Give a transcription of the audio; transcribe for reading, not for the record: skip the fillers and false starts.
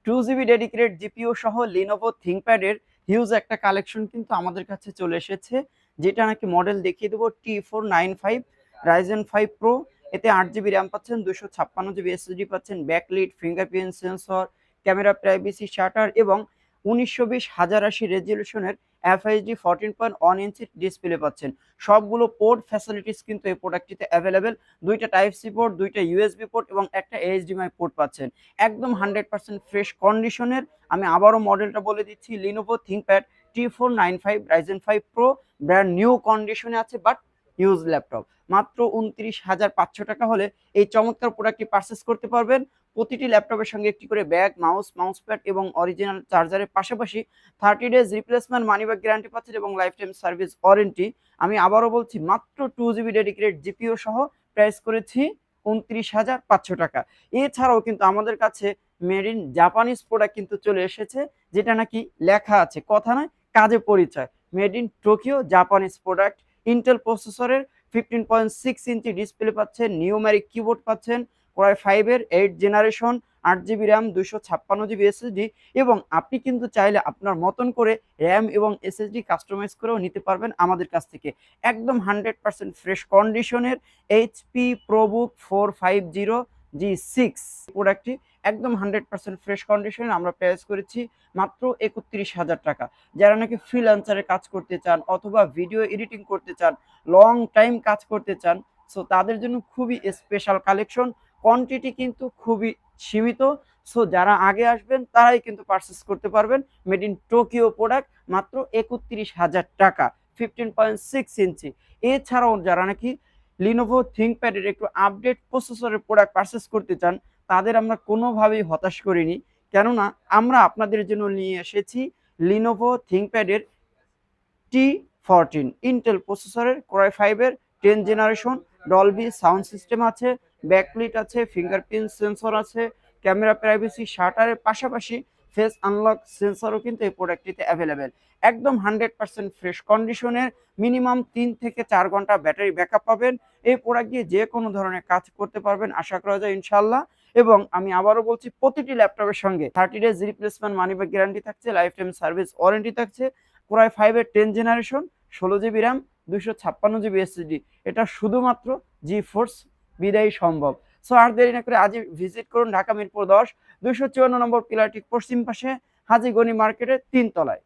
2 GB dedicated GPU সহ Lenovo ThinkPad এর huge একটা কালেকশন কিন্তু আমাদের কাছে চলে এসেছে, যেটা নাকি মডেল দেখিয়ে দেবো T495 Ryzen 5 Pro। এতে 8 GB র্যাম পাচ্ছেন, 256 GB SSD পাচ্ছেন, backlit, fingerprint sensor, camera privacy shutter এবং 1920x1080 রেজলিউশনের FHD 14.1 ইঞ্চি ডিসপ্লে পাচ্ছেন। সবগুলো পোর্ট ফ্যাসিলিটিস কিন্তু এই প্রোডাক্টটিতে অ্যাভেলেবেল। দুইটা টাইপ সি পোর্ট, দুইটা ইউএসবি পোর্ট এবং একটা এইচডিএমআই পোর্ট পাচ্ছেন। একদম 100% ফ্রেশ কন্ডিশনের। আমি আবারও মডেলটা বলে দিচ্ছি, Lenovo ThinkPad T495 Ryzen 5 Pro, brand new কন্ডিশনে আছে বাট ইউজ ল্যাপটপ। মাত্র 29,500 টাকা হলে এই চমৎকার প্রোডাক্টটি পারচেস করতে পারবেন। প্রতিটি ল্যাপটপের সঙ্গে একটি করে ব্যাগ, মাউস প্যাড এবং অরিজিনাল চার্জারের পাশাপাশি 30 days replacement money back guarantee পাচ্ছেন এবং লাইফ টাইম সার্ভিস ওয়ারেন্টি। আমি আবারও বলছি, মাত্র 2 GB ডেডিকেটেড জিপিইউ সহ প্রাইস করেছি 29,500 টাকা। এছাড়াও কিন্তু আমাদের কাছে মেড ইন জাপানিজ প্রোডাক্ট কিন্তু চলে এসেছে, যেটা নাকি লেখা আছে, কথা নয় কাজে পরিচয়। Made in Tokyo Japanese product. Intel প্রসেসরের 15.6 ইঞ্চি ডিসপ্লে পাচ্ছেন, নিউমেরিক কিবোর্ড পাচ্ছেন, কোরাই 5 এর 8 generation, 8 GB RAM, 256 GB SSD এবং আপনি কিন্তু চাইলে আপনার মতন করে র্যাম এবং এসএসডি কাস্টমাইজ করেও নিতে পারবেন আমাদের কাছ থেকে। একদম 100% ফ্রেশ কন্ডিশনের HP ProBook 450 G6 প্রোডাক্টটি একদম 100% ফ্রেশ কন্ডিশনে আমরা প্রাইস করেছি মাত্র 31,000 টাকা। যারা নাকি ফ্রিল্যান্সারে কাজ করতে চান অথবা ভিডিও এডিটিং করতে চান, লং টাইম কাজ করতে চান, সো তাদের জন্য খুবই স্পেশাল কালেকশন। কোয়ান্টিটি কিন্তু খুবই সীমিত। সো যারা আগে আসবেন তারাই কিন্তু পারচেস করতে পারবেন মেড ইন টোকিও প্রোডাক্ট মাত্র 31,000 টাকা, 15.6 ইঞ্চি। এছাড়াও যারা নাকি Lenovo ThinkPad এর একটু আপডেট প্রসেসরের প্রোডাক্ট পারচেস করতে চান, তাদের আমরা কোনোভাবেই হতাশ করিনি, কেননা আমরা আপনাদের জন্য নিয়ে এসেছি Lenovo ThinkPad এর T14 ইন্টেল প্রসেসরের, কোরাই 5 এর 10 জেনারেশন, ডলবি সাউন্ড সিস্টেম আছে, ব্যাকলিট আছে, ফিঙ্গারপ্রিন্ট সেন্সর আছে, ক্যামেরা প্রাইভেসি শাটারের পাশাপাশি ফেস আনলক সেন্সরও কিন্তু এই প্রোডাক্টটিতে অ্যাভেলেবেল। একদম 100% ফ্রেশ কন্ডিশনের, মিনিমাম 3 থেকে 4 ঘন্টা ব্যাটারি ব্যাকআপ পাবেন। এই প্রোডাক্ট দিয়ে যে কোনো ধরনের কাজ করতে পারবেন আশা করা যায় ইনশাল্লাহ। এবং আমি আবারও বলছি, প্রতিটি ল্যাপটপের সঙ্গে 30 days replacement money back guarantee থাকছে, লাইফ টাইম সার্ভিস ওয়ারেন্টি থাকছে। কোরাই 5 এর 10 generation, 16 GB RAM, 256 GB SSD। এটা শুধুমাত্র জি ফোর্স বিদায়ী সম্ভব। সো আর দেরি না করে আজই ভিজিট করুন ঢাকা মিরপুর 10 254 নম্বর পিলার ঠিক পশ্চিম পাশে হাজী গনি মার্কেটের 3 তলায়।